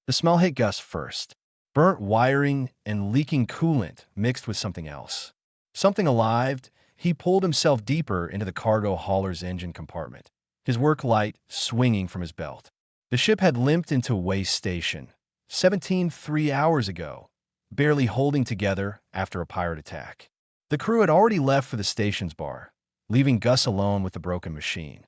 The smell hit Gus first. Burnt wiring and leaking coolant mixed with something else. Something alive. He pulled himself deeper into the cargo hauler's engine compartment, his work light swinging from his belt. The ship had limped into waste station 3 hours ago, barely holding together after a pirate attack. The crew had already left for the station's bar, leaving Gus alone with the broken machine.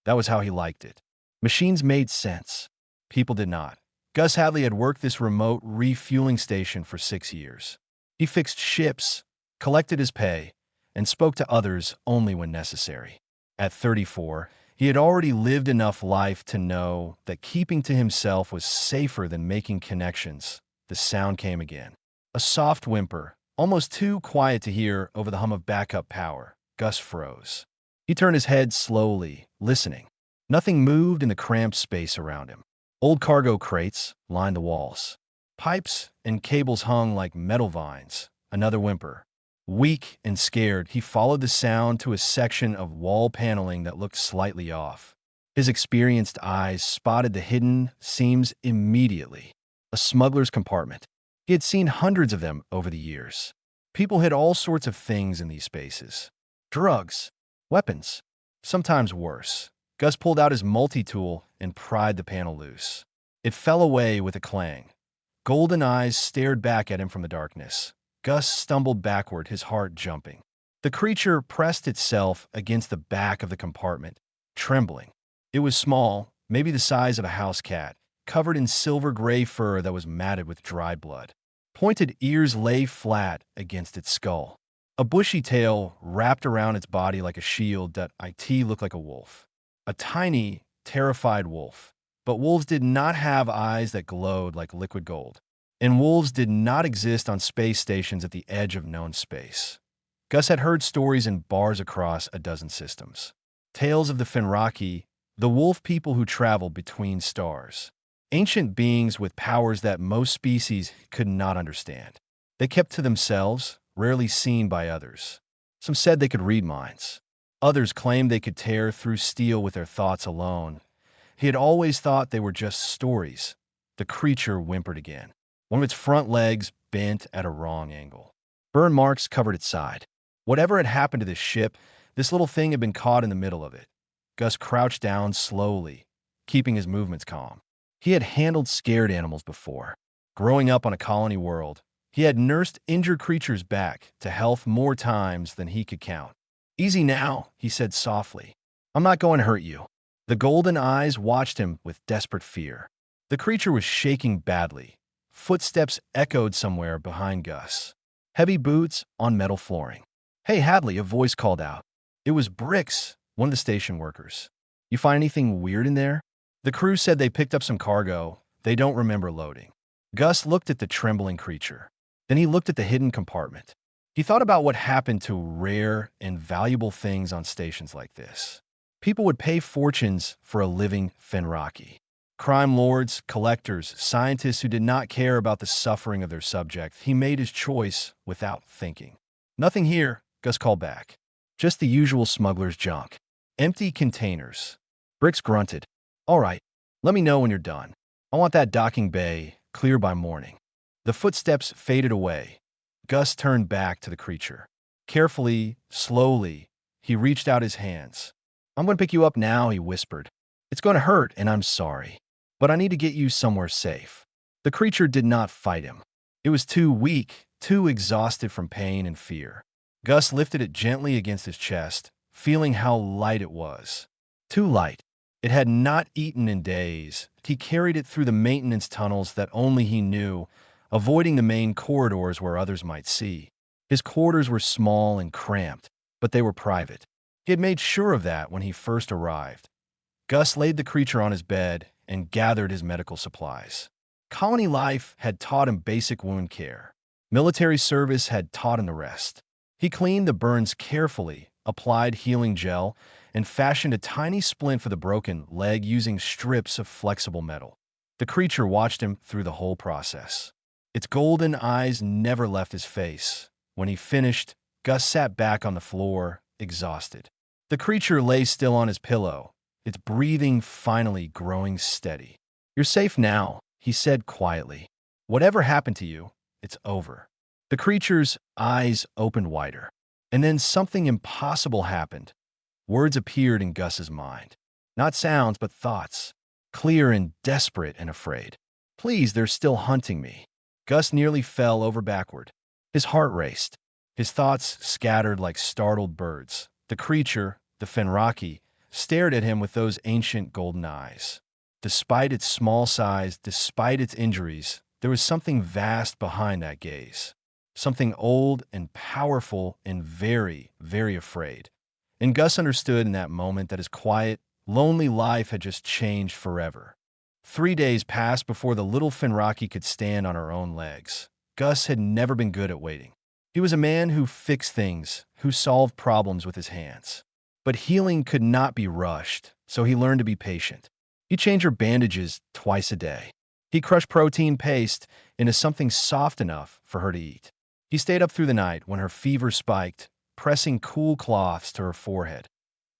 That was how he liked it. Machines made sense. People did not. Gus Hadley had worked this remote refueling station for 6 years. He fixed ships, collected his pay, and spoke to others only when necessary. At 34, he had already lived enough life to know that keeping to himself was safer than making connections. The sound came again. A soft whimper, almost too quiet to hear over the hum of backup power. Gus froze. He turned his head slowly, listening. Nothing moved in the cramped space around him. Old cargo crates lined the walls. Pipes and cables hung like metal vines. Another whimper. Weak and scared, he followed the sound to a section of wall paneling that looked slightly off. His experienced eyes spotted the hidden seams immediately. A smuggler's compartment. He had seen hundreds of them over the years. People hid all sorts of things in these spaces. Drugs, weapons, sometimes worse. Gus pulled out his multi-tool and pried the panel loose. It fell away with a clang. Golden eyes stared back at him from the darkness. Gus stumbled backward, his heart jumping. The creature pressed itself against the back of the compartment, trembling. It was small, maybe the size of a house cat, covered in silver-gray fur that was matted with dried blood. Pointed ears lay flat against its skull. A bushy tail wrapped around its body like a shield that looked like a wolf. A tiny, terrified wolf. But wolves did not have eyes that glowed like liquid gold. And wolves did not exist on space stations at the edge of known space. Gus had heard stories in bars across a dozen systems. Tales of the Fenraki, the wolf people who traveled between stars. Ancient beings with powers that most species could not understand. They kept to themselves, rarely seen by others. Some said they could read minds. Others claimed they could tear through steel with their thoughts alone. He had always thought they were just stories. The creature whimpered again. One of its front legs bent at a wrong angle. Burn marks covered its side. Whatever had happened to this ship, this little thing had been caught in the middle of it. Gus crouched down slowly, keeping his movements calm. He had handled scared animals before. Growing up on a colony world, he had nursed injured creatures back to health more times than he could count. "Easy now," he said softly. "I'm not going to hurt you." The golden eyes watched him with desperate fear. The creature was shaking badly. Footsteps echoed somewhere behind Gus. Heavy boots on metal flooring. "Hey, Hadley," a voice called out. It was Bricks, one of the station workers. "You find anything weird in there?" The crew said they picked up some cargo. They don't remember loading. Gus looked at the trembling creature. Then he looked at the hidden compartment. He thought about what happened to rare and valuable things on stations like this. People would pay fortunes for a living Fenraki. Crime lords, collectors, scientists who did not care about the suffering of their subject. He made his choice without thinking. "Nothing here," Gus called back. "Just the usual smuggler's junk. Empty containers." Bricks grunted. "All right, let me know when you're done. I want that docking bay clear by morning." The footsteps faded away. Gus turned back to the creature. Carefully, slowly, he reached out his hands. "I'm going to pick you up now," he whispered. "It's going to hurt, and I'm sorry. But I need to get you somewhere safe." The creature did not fight him. It was too weak, too exhausted from pain and fear. Gus lifted it gently against his chest, feeling how light it was. Too light. It had not eaten in days. He carried it through the maintenance tunnels that only he knew, avoiding the main corridors where others might see. His quarters were small and cramped, but they were private. He had made sure of that when he first arrived. Gus laid the creature on his bed and gathered his medical supplies. Colony life had taught him basic wound care. Military service had taught him the rest. He cleaned the burns carefully, applied healing gel, and fashioned a tiny splint for the broken leg using strips of flexible metal. The creature watched him through the whole process. Its golden eyes never left his face. When he finished, Gus sat back on the floor, exhausted. The creature lay still on his pillow, its breathing finally growing steady. "You're safe now," he said quietly. Whatever happened to you, it's over. The creature's eyes opened wider. And then something impossible happened. Words appeared in Gus's mind. Not sounds, but thoughts. Clear and desperate and afraid. Please, they're still hunting me. Gus nearly fell over backward. His heart raced. His thoughts scattered like startled birds. The creature, the Fenraki, stared at him with those ancient golden eyes. Despite its small size, despite its injuries, there was something vast behind that gaze. Something old and powerful and very, very afraid. And Gus understood in that moment that his quiet, lonely life had just changed forever. 3 days passed before the little Fenraki could stand on her own legs. Gus had never been good at waiting. He was a man who fixed things, who solved problems with his hands. But healing could not be rushed, so he learned to be patient. He changed her bandages twice a day. He crushed protein paste into something soft enough for her to eat. He stayed up through the night when her fever spiked, pressing cool cloths to her forehead.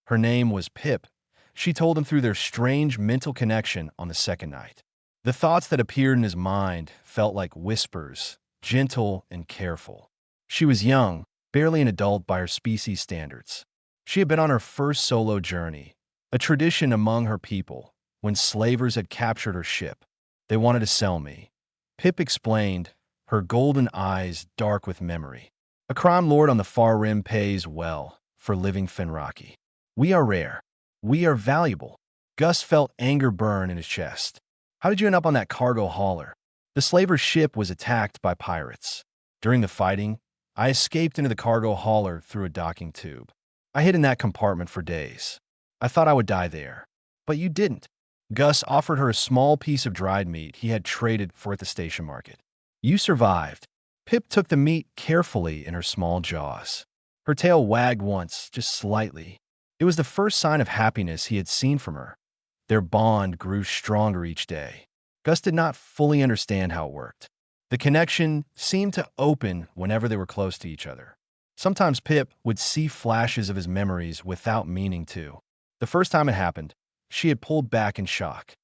Her name was Pip. She told him through their strange mental connection on the second night. The thoughts that appeared in his mind felt like whispers, gentle and careful. She was young, barely an adult by her species standards. She had been on her first solo journey, a tradition among her people, when slavers had captured her ship. They wanted to sell me. Pip explained, her golden eyes dark with memory. A crime lord on the far rim pays well for living Fenraki. We are rare. We are valuable. Gus felt anger burn in his chest. How did you end up on that cargo hauler? The slaver's ship was attacked by pirates. During the fighting, I escaped into the cargo hauler through a docking tube. I hid in that compartment for days. I thought I would die there. But you didn't. Gus offered her a small piece of dried meat he had traded for at the station market. You survived. Pip took the meat carefully in her small jaws. Her tail wagged once, just slightly. It was the first sign of happiness he had seen from her. Their bond grew stronger each day. Gus did not fully understand how it worked. The connection seemed to open whenever they were close to each other. Sometimes Pip would see flashes of his memories without meaning to. The first time it happened, she had pulled back in shock.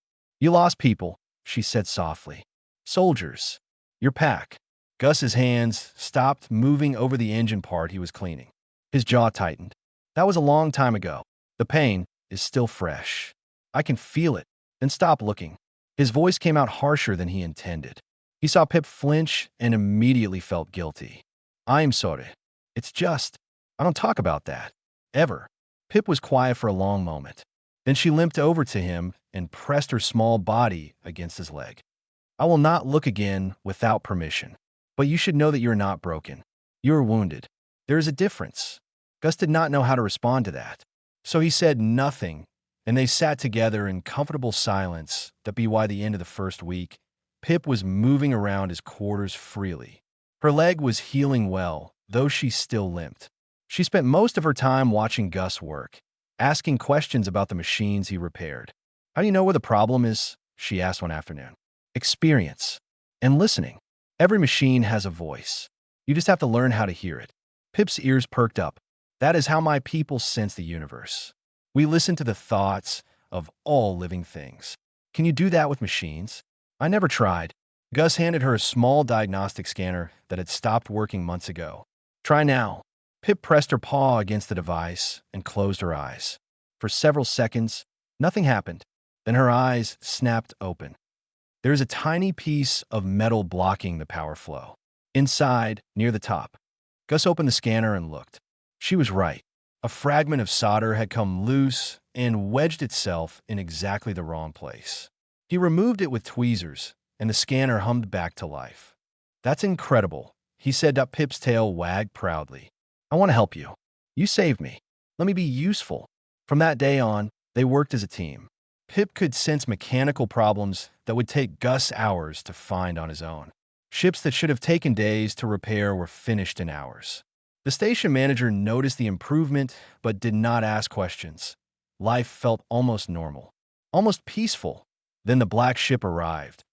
You lost people, she said softly. Soldiers. Your pack. Gus's hands stopped moving over the engine part he was cleaning. His jaw tightened. That was a long time ago. The pain is still fresh. I can feel it. Then stop looking. His voice came out harsher than he intended. He saw Pip flinch and immediately felt guilty. I'm sorry. It's just, I don't talk about that. Ever. Pip was quiet for a long moment. Then she limped over to him and pressed her small body against his leg. I will not look again without permission. But you should know that you're not broken. You're wounded. There is a difference. Gus did not know how to respond to that. So he said nothing, and they sat together in comfortable silence that by the end of the first week, Pip was moving around his quarters freely. Her leg was healing well, though she still limped. She spent most of her time watching Gus work, asking questions about the machines he repaired. How do you know where the problem is? She asked one afternoon. Experience. And listening. Every machine has a voice. You just have to learn how to hear it. Pip's ears perked up. That is how my people sense the universe. We listen to the thoughts of all living things. Can you do that with machines? I never tried. Gus handed her a small diagnostic scanner that had stopped working months ago. Try now. Pip pressed her paw against the device and closed her eyes. For several seconds, nothing happened. Then her eyes snapped open. There is a tiny piece of metal blocking the power flow. Inside, near the top. Gus opened the scanner and looked. She was right. A fragment of solder had come loose and wedged itself in exactly the wrong place. He removed it with tweezers, and the scanner hummed back to life. That's incredible, he said. Pip's tail wagged proudly. I want to help you. You saved me. Let me be useful. From that day on, they worked as a team. Pip could sense mechanical problems that would take Gus hours to find on his own. Ships that should have taken days to repair were finished in hours. The station manager noticed the improvement but did not ask questions. Life felt almost normal, almost peaceful. Then the black ship arrived.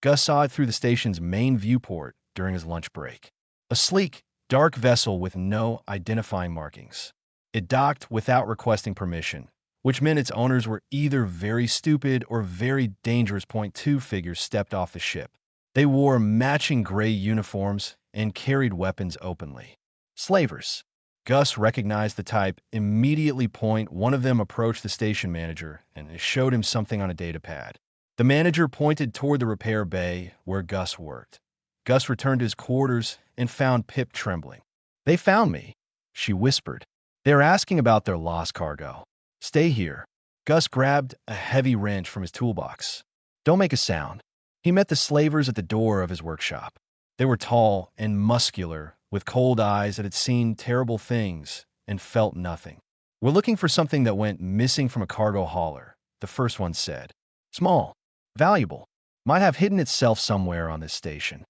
Gus saw it through the station's main viewport during his lunch break. A sleek, dark vessel with no identifying markings. It docked without requesting permission, which meant its owners were either very stupid or very dangerous. Point two figures stepped off the ship. They wore matching gray uniforms and carried weapons openly. Slavers. Gus recognized the type immediately. Point one of them approached the station manager and showed him something on a data pad. The manager pointed toward the repair bay where Gus worked. Gus returned to his quarters and found Pip trembling. "They found me," she whispered. "They're asking about their lost cargo. Stay here." Gus grabbed a heavy wrench from his toolbox. "Don't make a sound." He met the slavers at the door of his workshop. They were tall and muscular, with cold eyes that had seen terrible things and felt nothing. "We're looking for something that went missing from a cargo hauler," the first one said. "Small, valuable, might have hidden itself somewhere on this station."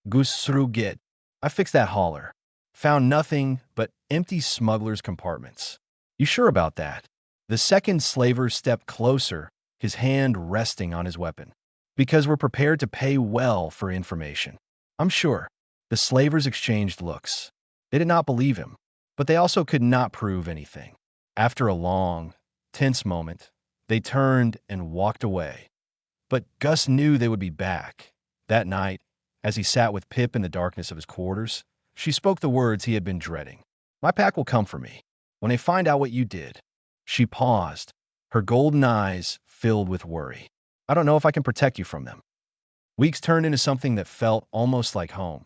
Gus Sruget. "I fixed that hauler. Found nothing but empty smuggler's compartments." "You sure about that?" The second slaver stepped closer, his hand resting on his weapon. "Because we're prepared to pay well for information." "I'm sure." The slavers exchanged looks. They did not believe him, but they also could not prove anything. After a long, tense moment, they turned and walked away. But Gus knew they would be back. That night, as he sat with Pip in the darkness of his quarters, she spoke the words he had been dreading. "My pack will come for me when they find out what you did." She paused, her golden eyes filled with worry. "I don't know if I can protect you from them." Weeks turned into something that felt almost like home.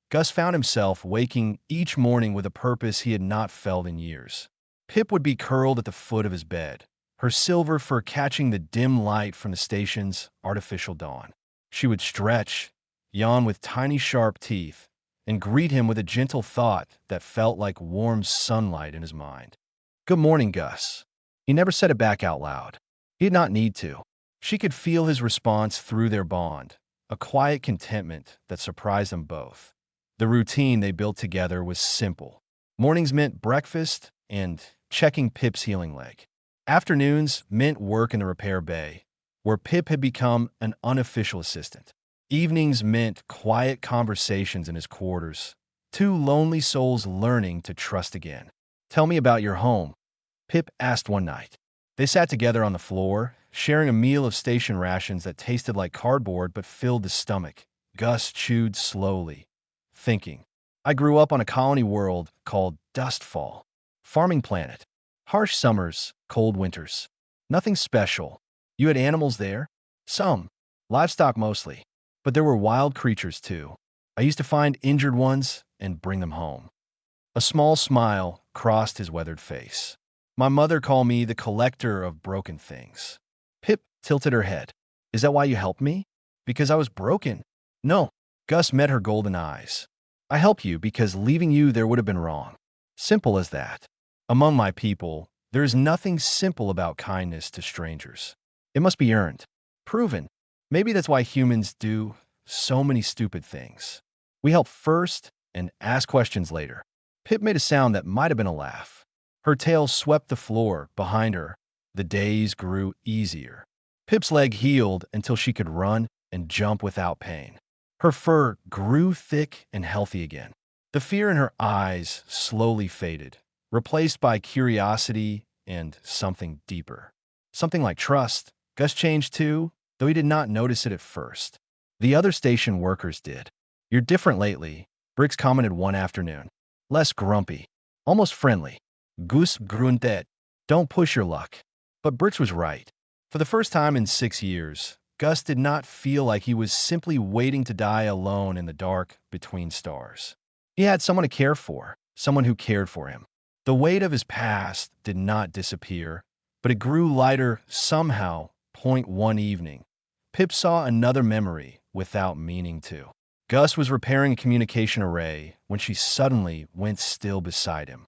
Gus found himself waking each morning with a purpose he had not felt in years. Pip would be curled at the foot of his bed, her silver fur catching the dim light from the station's artificial dawn. She would stretch, yawn with tiny sharp teeth, and greet him with a gentle thought that felt like warm sunlight in his mind. "Good morning, Gus." He never said it back out loud. He did not need to. She could feel his response through their bond, a quiet contentment that surprised them both. The routine they built together was simple. Mornings meant breakfast and checking Pip's healing leg. Afternoons meant work in the repair bay, where Pip had become an unofficial assistant. Evenings meant quiet conversations in his quarters, two lonely souls learning to trust again. "Tell me about your home," Pip asked one night. They sat together on the floor, sharing a meal of station rations that tasted like cardboard but filled the stomach. Gus chewed slowly, thinking. "I grew up on a colony world called Dustfall. Farming planet. Harsh summers, cold winters. Nothing special. You had animals there? Some. Livestock mostly. But there were wild creatures too. I used to find injured ones and bring them home." A small smile crossed his weathered face. "My mother called me the collector of broken things." Pip tilted her head. "Is that why you helped me? Because I was broken?" "No." Gus met her golden eyes. "I help you because leaving you there would have been wrong. Simple as that. Among my people, there is nothing simple about kindness to strangers. It must be earned, proven. Maybe that's why humans do so many stupid things. We help first and ask questions later." Pip made a sound that might have been a laugh. Her tail swept the floor behind her. The days grew easier. Pip's leg healed until she could run and jump without pain. Her fur grew thick and healthy again. The fear in her eyes slowly faded, replaced by curiosity and something deeper. Something like trust. Gus changed too, though he did not notice it at first. The other station workers did. "You're different lately," Briggs commented one afternoon. "Less grumpy. Almost friendly." Gus grunted. "Don't push your luck." But Briggs was right. For the first time in 6 years, Gus did not feel like he was simply waiting to die alone in the dark between stars. He had someone to care for, someone who cared for him. The weight of his past did not disappear, but it grew lighter somehow. One evening, Pip saw another memory without meaning to. Gus was repairing a communication array when she suddenly went still beside him.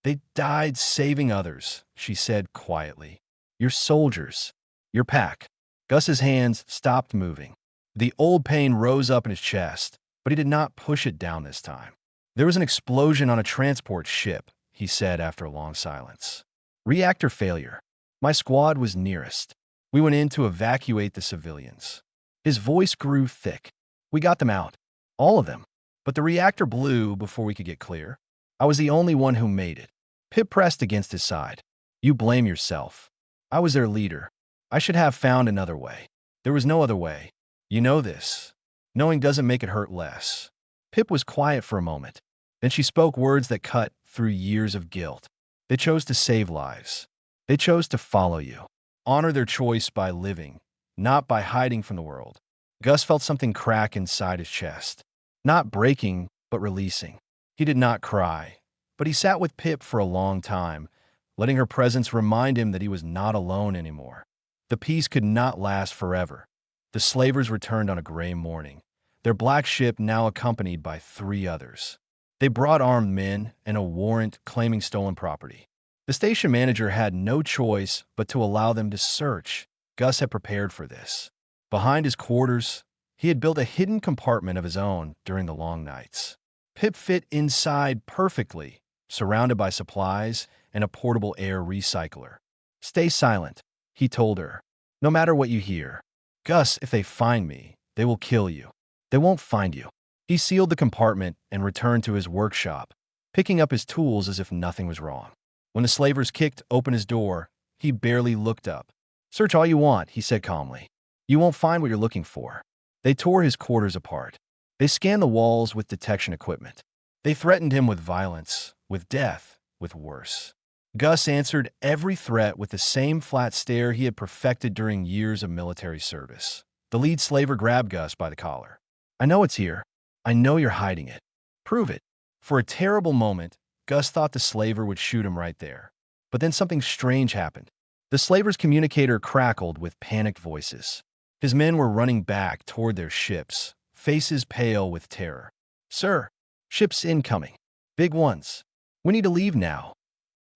"They died saving others," she said quietly. "Your soldiers. Your pack." Gus's hands stopped moving. The old pain rose up in his chest, but he did not push it down this time. "There was an explosion on a transport ship," he said after a long silence. "Reactor failure. My squad was nearest. We went in to evacuate the civilians." His voice grew thick. "We got them out. All of them. But the reactor blew before we could get clear. I was the only one who made it." Pip pressed against his side. "You blame yourself." I was their leader. I should have found another way. There was no other way. You know this. Knowing doesn't make it hurt less. Pip was quiet for a moment. Then she spoke words that cut through years of guilt. They chose to save lives. They chose to follow you. Honor their choice by living, not by hiding from the world. Gus felt something crack inside his chest. Not breaking, but releasing. He did not cry, but he sat with Pip for a long time, letting her presence remind him that he was not alone anymore. The peace could not last forever. The slavers returned on a gray morning, their black ship now accompanied by 3 others. They brought armed men and a warrant claiming stolen property. The station manager had no choice but to allow them to search. Gus had prepared for this. Behind his quarters, he had built a hidden compartment of his own during the long nights. Pip fit inside perfectly, surrounded by supplies and a portable air recycler. "Stay silent," he told her. "No matter what you hear. Gus, if they find me, they will kill you. They won't find you." He sealed the compartment and returned to his workshop, picking up his tools as if nothing was wrong. When the slavers kicked open his door, he barely looked up. "Search all you want," he said calmly. "You won't find what you're looking for." They tore his quarters apart. They scanned the walls with detection equipment. They threatened him with violence, with death, with worse. Gus answered every threat with the same flat stare he had perfected during years of military service. The lead slaver grabbed Gus by the collar. "I know it's here. I know you're hiding it. Prove it." For a terrible moment, Gus thought the slaver would shoot him right there. But then something strange happened. The slaver's communicator crackled with panicked voices. His men were running back toward their ships, faces pale with terror. "Sir, ships incoming. Big ones. We need to leave now."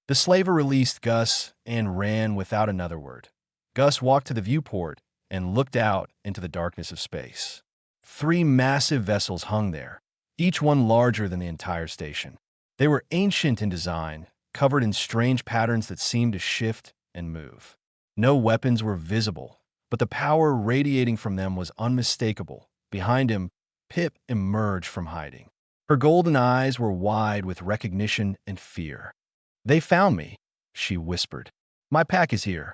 The slaver released Gus and ran without another word. Gus walked to the viewport and looked out into the darkness of space. 3 massive vessels hung there, each one larger than the entire station. They were ancient in design, covered in strange patterns that seemed to shift and move. No weapons were visible, but the power radiating from them was unmistakable. Behind him, Pip emerged from hiding. Her golden eyes were wide with recognition and fear. "They found me," she whispered. "My pack is here."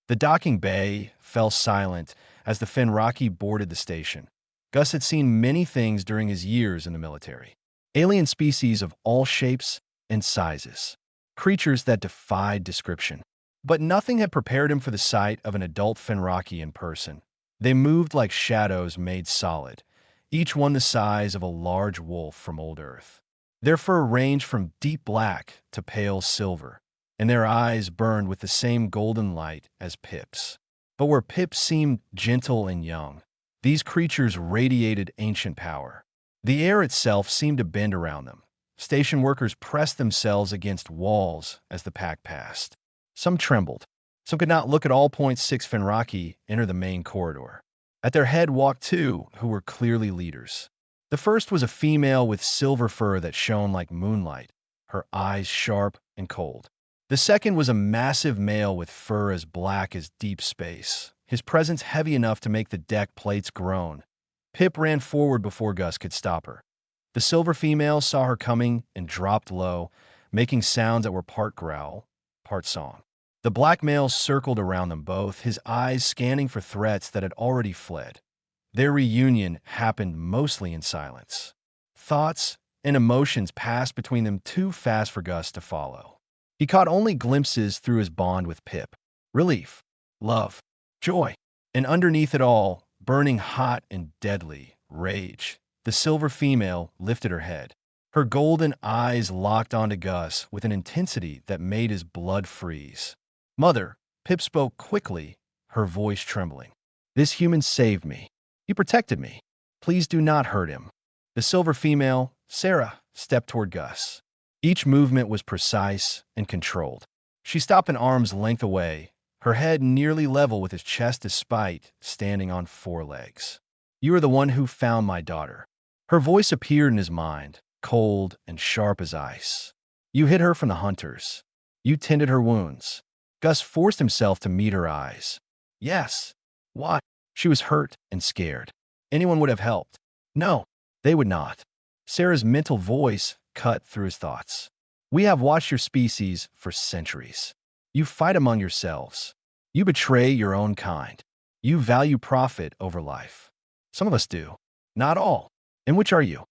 The docking bay fell silent as the Fenraki boarded the station. Gus had seen many things during his years in the military. Alien species of all shapes and sizes. Creatures that defied description. But nothing had prepared him for the sight of an adult Fenraki in person. They moved like shadows made solid, each one the size of a large wolf from old Earth. Their fur ranged from deep black to pale silver, and their eyes burned with the same golden light as Pip's. But where Pip seemed gentle and young, these creatures radiated ancient power. The air itself seemed to bend around them. Station workers pressed themselves against walls as the pack passed. Some trembled. Some could not look at all. 6 Fenraki enter the main corridor. At their head walked 2 who were clearly leaders. The first was a female with silver fur that shone like moonlight, her eyes sharp and cold. The second was a massive male with fur as black as deep space, his presence heavy enough to make the deck plates groan. Pip ran forward before Gus could stop her. The silver female saw her coming and dropped low, making sounds that were part growl, part song. The black male circled around them both, his eyes scanning for threats that had already fled. Their reunion happened mostly in silence. Thoughts and emotions passed between them too fast for Gus to follow. He caught only glimpses through his bond with Pip. Relief, love, joy, and underneath it all, burning hot and deadly, rage. The silver female lifted her head. Her golden eyes locked onto Gus with an intensity that made his blood freeze. "Mother," Pip spoke quickly, her voice trembling. "This human saved me. He protected me. Please do not hurt him." The silver female, Sarah, stepped toward Gus. Each movement was precise and controlled. She stopped an arm's length away, her head nearly level with his chest despite standing on 4 legs. "You are the one who found my daughter." Her voice appeared in his mind, cold and sharp as ice. "You hid her from the hunters. You tended her wounds." Gus forced himself to meet her eyes. "Yes." "Why?" She was hurt and scared. "Anyone would have helped." "No, they would not." Sarah's mental voice cut through his thoughts. "We have watched your species for centuries. You fight among yourselves. You betray your own kind. You value profit over life. Some of us do. Not all. And which are you?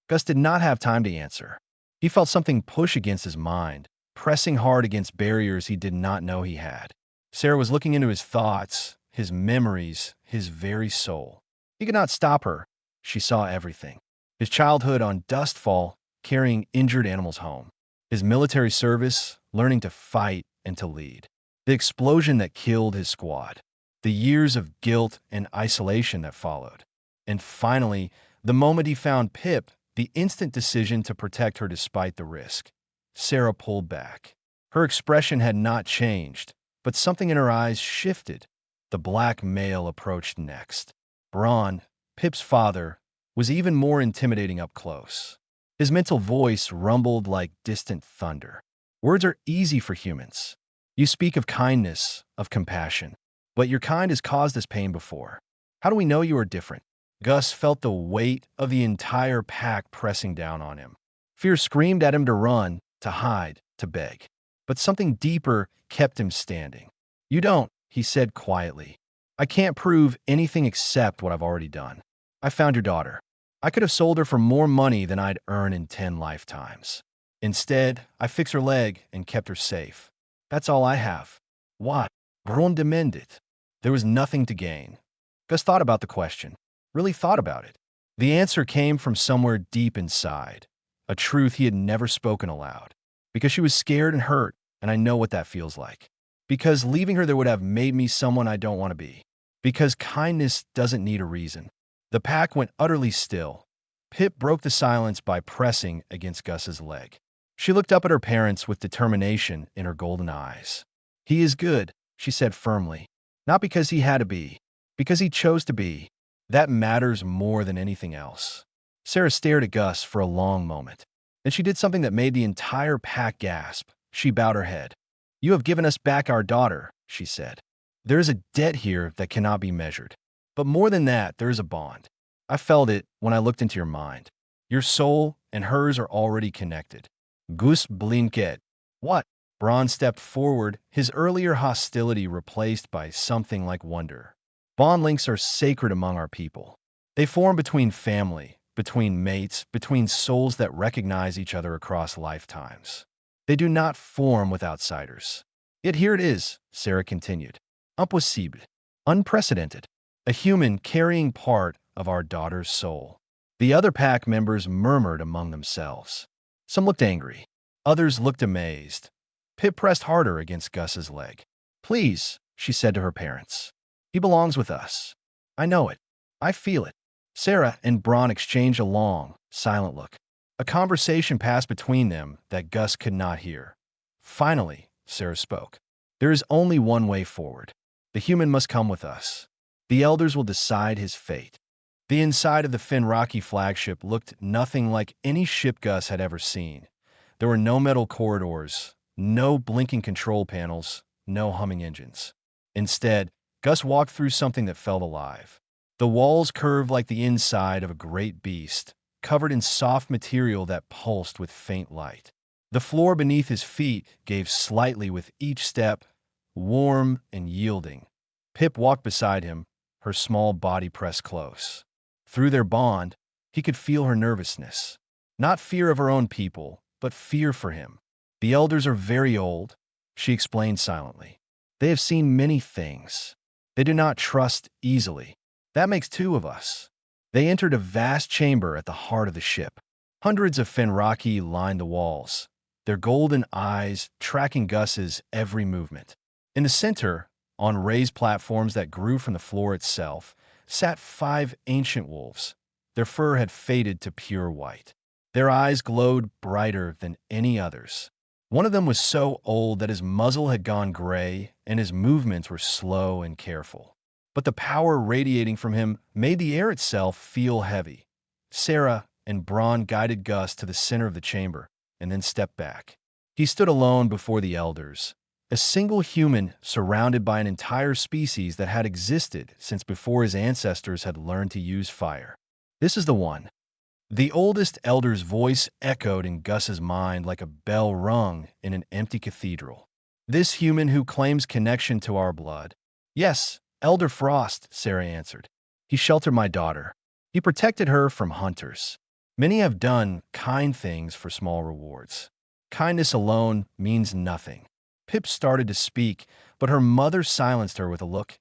Gus did not have time to answer. He felt something push against his mind, pressing hard against barriers he did not know he had. Sarah was looking into his thoughts, his memories, his very soul. He could not stop her. She saw everything. His childhood on Dustfall, carrying injured animals home. His military service, learning to fight and to lead. The explosion that killed his squad. The years of guilt and isolation that followed. And finally, the moment he found Pip, the instant decision to protect her despite the risk. Sarah pulled back. Her expression had not changed, but something in her eyes shifted. The black male approached next. Braun, Pip's father, was even more intimidating up close. His mental voice rumbled like distant thunder. Words are easy for humans. You speak of kindness, of compassion, but your kind has caused us pain before. How do we know you are different? Gus felt the weight of the entire pack pressing down on him. Fear screamed at him to run, to hide, to beg. But something deeper kept him standing. You don't, he said quietly. I can't prove anything except what I've already done. I found your daughter. I could have sold her for more money than I'd earn in 10 lifetimes. Instead, I fixed her leg and kept her safe. That's all I have. What? Braun demanded. There was nothing to gain. Gus thought about the question. Really thought about it. The answer came from somewhere deep inside, a truth he had never spoken aloud. Because she was scared and hurt, and I know what that feels like. Because leaving her there would have made me someone I don't want to be. Because kindness doesn't need a reason. The pack went utterly still. Pip broke the silence by pressing against Gus's leg. She looked up at her parents with determination in her golden eyes. He is good, she said firmly. Not because he had to be, because he chose to be. That matters more than anything else. Sarah stared at Gus for a long moment. Then she did something that made the entire pack gasp. She bowed her head. You have given us back our daughter, she said. There is a debt here that cannot be measured. But more than that, there is a bond. I felt it when I looked into your mind. Your soul and hers are already connected. Gus blinked. What? Braun stepped forward, his earlier hostility replaced by something like wonder. Bond links are sacred among our people. They form between family, between mates, between souls that recognize each other across lifetimes. They do not form with outsiders. Yet here it is, Sarah continued. Impossible. Unprecedented. A human carrying part of our daughter's soul. The other pack members murmured among themselves. Some looked angry. Others looked amazed. Pip pressed harder against Gus's leg. Please, she said to her parents. He belongs with us. I know it. I feel it. Sarah and Braun exchanged a long, silent look. A conversation passed between them that Gus could not hear. Finally, Sarah spoke. There is only one way forward. The human must come with us. The elders will decide his fate. The inside of the Finraki flagship looked nothing like any ship Gus had ever seen. There were no metal corridors, no blinking control panels, no humming engines. Instead, Gus walked through something that felt alive. The walls curved like the inside of a great beast, covered in soft material that pulsed with faint light. The floor beneath his feet gave slightly with each step, warm and yielding. Pip walked beside him, her small body pressed close. Through their bond, he could feel her nervousness. Not fear of her own people, but fear for him. The elders are very old, she explained silently. They have seen many things. They do not trust easily. That makes two of us. They entered a vast chamber at the heart of the ship. Hundreds of Fenraki lined the walls, their golden eyes tracking Gus's every movement. In the center, on raised platforms that grew from the floor itself, sat 5 ancient wolves. Their fur had faded to pure white. Their eyes glowed brighter than any others. One of them was so old that his muzzle had gone gray and his movements were slow and careful. But the power radiating from him made the air itself feel heavy. Sarah and Braun guided Gus to the center of the chamber and then stepped back. He stood alone before the elders, a single human surrounded by an entire species that had existed since before his ancestors had learned to use fire. This is the one. The oldest elder's voice echoed in Gus's mind like a bell rung in an empty cathedral. This human who claims connection to our blood. Yes, Elder Frost, Sarah answered. He sheltered my daughter. He protected her from hunters. Many have done kind things for small rewards. Kindness alone means nothing. Pip started to speak, but her mother silenced her with a look.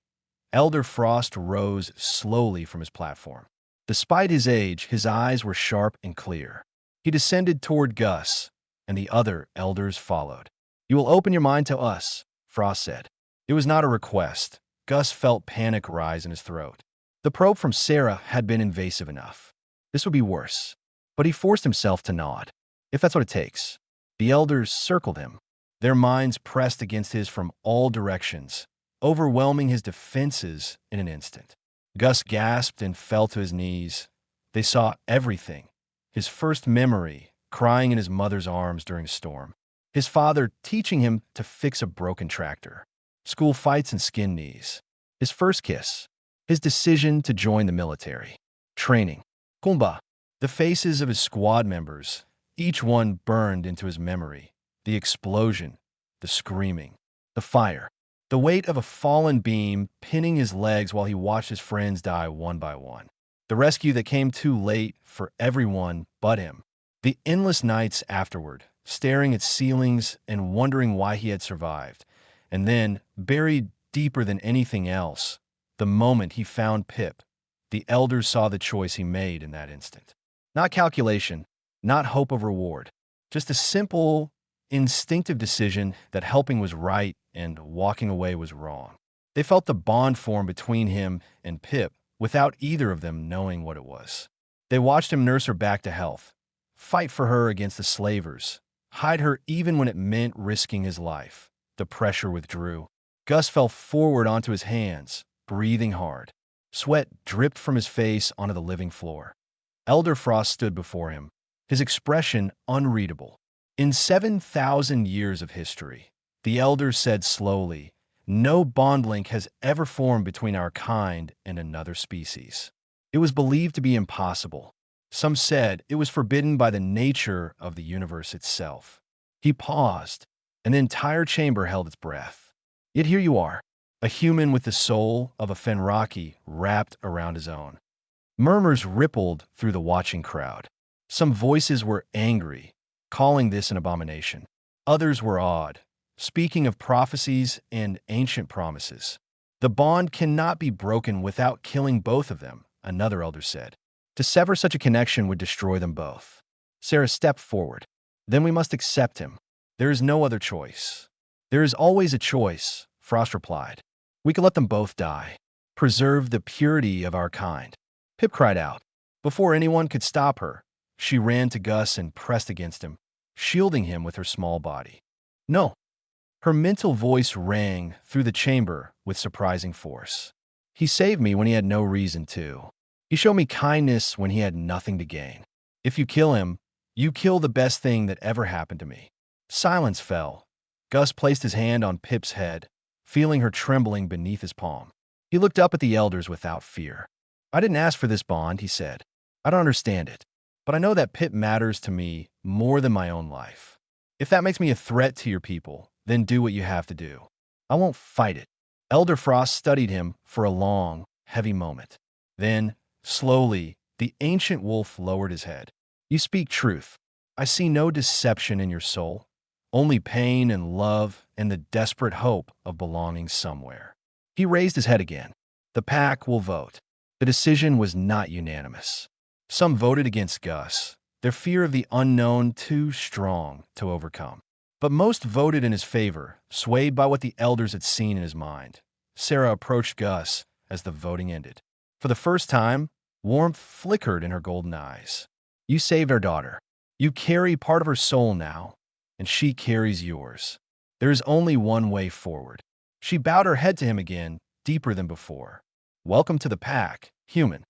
Elder Frost rose slowly from his platform. Despite his age, his eyes were sharp and clear. He descended toward Gus, and the other elders followed. You will open your mind to us, Frost said. It was not a request. Gus felt panic rise in his throat. The probe from Sarah had been invasive enough. This would be worse. But he forced himself to nod. If that's what it takes. The elders circled him. Their minds pressed against his from all directions, overwhelming his defenses in an instant. Gus gasped and fell to his knees. They saw everything. His first memory, crying in his mother's arms during a storm. His father teaching him to fix a broken tractor. School fights and skin knees. His first kiss. His decision to join the military. Training. Kumba. The faces of his squad members, each one burned into his memory. The explosion, the screaming, the fire, the weight of a fallen beam pinning his legs while he watched his friends die one by one. The rescue that came too late for everyone but him. The endless nights afterward, staring at ceilings and wondering why he had survived. And then, buried deeper than anything else, the moment he found Pip. The elders saw the choice he made in that instant. Not calculation, not hope of reward, just a simple, instinctive decision that helping was right and walking away was wrong. They felt the bond form between him and Pip without either of them knowing what it was. They watched him nurse her back to health, fight for her against the slavers, hide her even when it meant risking his life. The pressure withdrew. Gus fell forward onto his hands, breathing hard. Sweat dripped from his face onto the living floor. Elder Frost stood before him, his expression unreadable. In 7,000 years of history, the elders said slowly, no bond link has ever formed between our kind and another species. It was believed to be impossible. Some said it was forbidden by the nature of the universe itself. He paused, and the entire chamber held its breath. Yet here you are, a human with the soul of a Fenraki wrapped around his own. Murmurs rippled through the watching crowd. Some voices were angry, calling this an abomination. Others were awed, speaking of prophecies and ancient promises. The bond cannot be broken without killing both of them, another elder said. To sever such a connection would destroy them both. Sarah stepped forward. Then we must accept him. There is no other choice. There is always a choice, Frost replied. We could let them both die. Preserve the purity of our kind. Pip cried out. Before anyone could stop her, she ran to Gus and pressed against him, shielding him with her small body. No. Her mental voice rang through the chamber with surprising force. He saved me when he had no reason to. He showed me kindness when he had nothing to gain. If you kill him, you kill the best thing that ever happened to me. Silence fell. Gus placed his hand on Pip's head, feeling her trembling beneath his palm. He looked up at the elders without fear. I didn't ask for this bond, he said. I don't understand it, but I know that Pip matters to me more than my own life. If that makes me a threat to your people, then do what you have to do. I won't fight it. Elder Frost studied him for a long, heavy moment. Then, slowly, the ancient wolf lowered his head. You speak truth. I see no deception in your soul, only pain and love and the desperate hope of belonging somewhere. He raised his head again. The pack will vote. The decision was not unanimous. Some voted against Gus, their fear of the unknown too strong to overcome. But most voted in his favor, swayed by what the elders had seen in his mind. Sarah approached Gus as the voting ended. For the first time, warmth flickered in her golden eyes. You saved our daughter. You carry part of her soul now, and she carries yours. There is only one way forward. She bowed her head to him again, deeper than before. Welcome to the pack, human.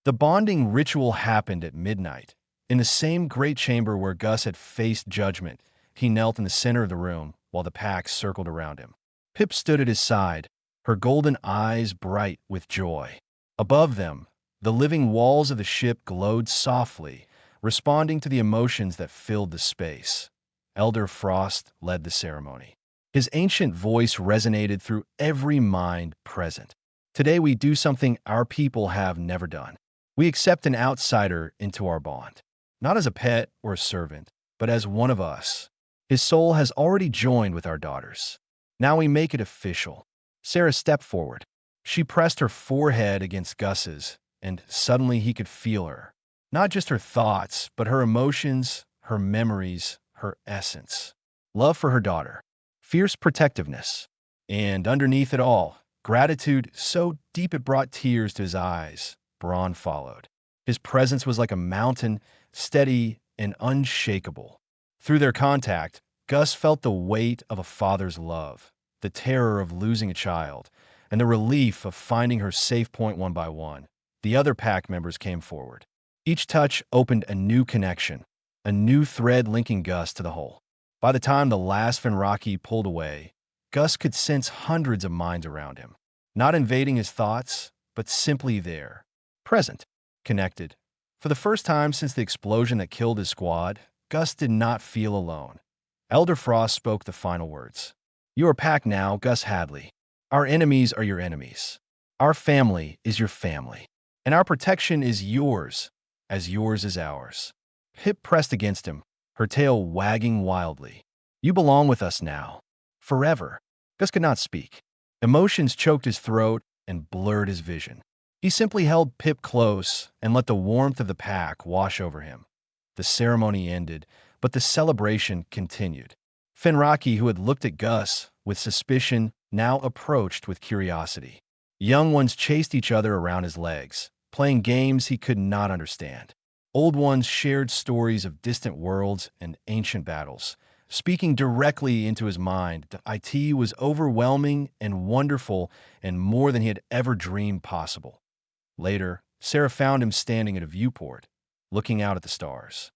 The bonding ritual happened at midnight. In the same great chamber where Gus had faced judgment, he knelt in the center of the room while the pack circled around him. Pip stood at his side, her golden eyes bright with joy. Above them, the living walls of the ship glowed softly, responding to the emotions that filled the space. Elder Frost led the ceremony. His ancient voice resonated through every mind present. Today we do something our people have never done. We accept an outsider into our bond, not as a pet or a servant, but as one of us. His soul has already joined with our daughters. Now we make it official. Sarah stepped forward. She pressed her forehead against Gus's, and suddenly he could feel her. Not just her thoughts, but her emotions, her memories, her essence. Love for her daughter, fierce protectiveness, and underneath it all, gratitude so deep it brought tears to his eyes. Braun followed. His presence was like a mountain, steady and unshakable. Through their contact, Gus felt the weight of a father's love, the terror of losing a child, and the relief of finding her safe point one by one. The other pack members came forward. Each touch opened a new connection, a new thread linking Gus to the whole. By the time the last Fenraki pulled away, Gus could sense hundreds of minds around him, not invading his thoughts, but simply there, present, connected. For the first time since the explosion that killed his squad, Gus did not feel alone. Elder Frost spoke the final words. "You are packed now, Gus Hadley. Our enemies are your enemies. Our family is your family. And our protection is yours, as yours is ours." Pip pressed against him, her tail wagging wildly. "You belong with us now. Forever." Gus could not speak. Emotions choked his throat and blurred his vision. He simply held Pip close and let the warmth of the pack wash over him. The ceremony ended, but the celebration continued. Fenraki, who had looked at Gus with suspicion, now approached with curiosity. Young ones chased each other around his legs, playing games he could not understand. Old ones shared stories of distant worlds and ancient battles, speaking directly into his mind that IT was overwhelming and wonderful and more than he had ever dreamed possible. Later, Sarah found him standing at a viewport, looking out at the stars.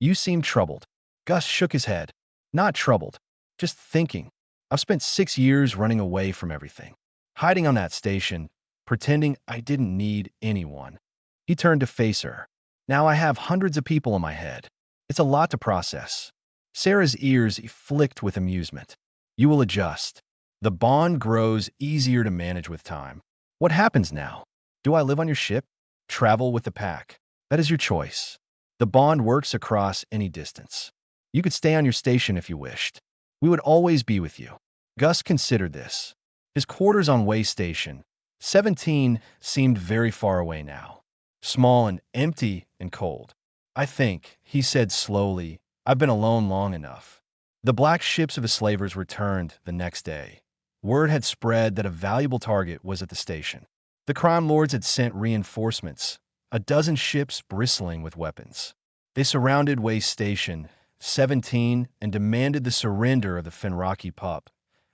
"You seem troubled." Gus shook his head. "Not troubled, just thinking. I've spent 6 years running away from everything, hiding on that station, pretending I didn't need anyone." He turned to face her. "Now I have hundreds of people in my head. It's a lot to process." Sarah's ears flicked with amusement. "You will adjust. The bond grows easier to manage with time. What happens now? Do I live on your ship? Travel with the pack? That is your choice. The bond works across any distance. You could stay on your station if you wished. We would always be with you." Gus considered this. His quarters on Way Station 17 seemed very far away now, small and empty and cold. "I think," he said slowly, "I've been alone long enough." The black ships of the slavers returned the next day. Word had spread that a valuable target was at the station. The crime lords had sent reinforcements, a dozen ships bristling with weapons. They surrounded Way Station 17 and demanded the surrender of the Fenraki pup.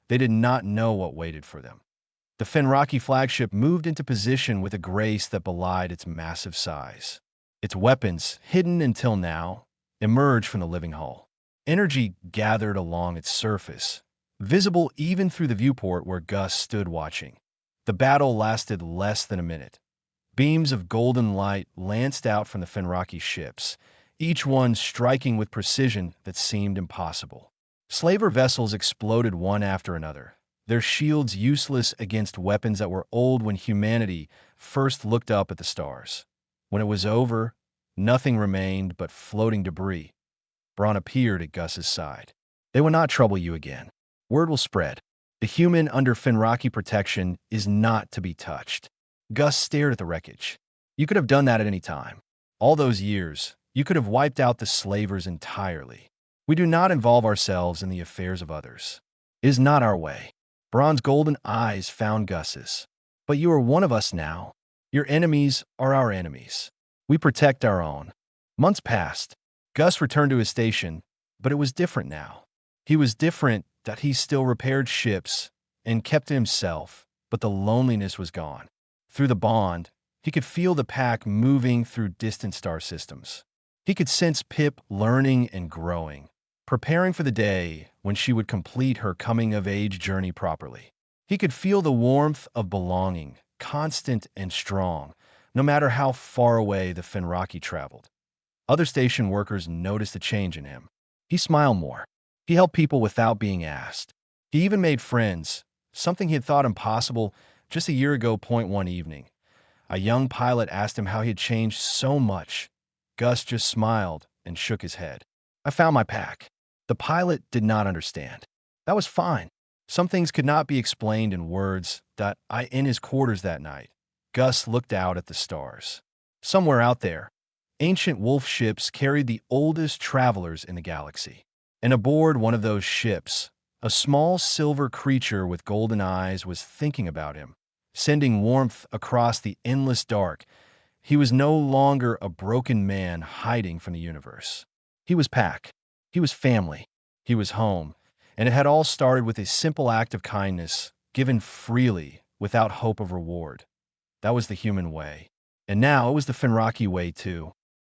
They did not know what waited for them. The Fenraki flagship moved into position with a grace that belied its massive size. Its weapons, hidden until now, emerged from the living hull. Energy gathered along its surface, visible even through the viewport where Gus stood watching. The battle lasted less than a minute. Beams of golden light lanced out from the Fenraki ships, each one striking with precision that seemed impossible. Slaver vessels exploded one after another, their shields useless against weapons that were old when humanity first looked up at the stars. When it was over, nothing remained but floating debris. Braun appeared at Gus's side. "They will not trouble you again. Word will spread. The human under Fenraki protection is not to be touched." Gus stared at the wreckage. "You could have done that at any time. All those years, you could have wiped out the slavers entirely. We do not involve ourselves in the affairs of others. It is not our way." Braun's golden eyes found Gus's. "But you are one of us now. Your enemies are our enemies. We protect our own." Months passed. Gus returned to his station, but it was different now. He was different that he still repaired ships and kept to himself, but the loneliness was gone. Through the bond, he could feel the pack moving through distant star systems. He could sense Pip learning and growing, preparing for the day when she would complete her coming-of-age journey properly. He could feel the warmth of belonging, constant and strong, no matter how far away the Fenraki traveled. Other station workers noticed a change in him. He smiled more. He helped people without being asked. He even made friends, something he had thought impossible just a year ago. One evening, a young pilot asked him how he had changed so much. Gus just smiled and shook his head. I found my pack. The pilot did not understand. That was fine. Some things could not be explained in words. In his quarters that night, Gus looked out at the stars. Somewhere out there, ancient wolf ships carried the oldest travelers in the galaxy. And aboard one of those ships, a small silver creature with golden eyes was thinking about him, sending warmth across the endless dark. He was no longer a broken man hiding from the universe. He was Pack. He was family. He was home. And it had all started with a simple act of kindness, given freely, without hope of reward. That was the human way. And now it was the Finraki way, too.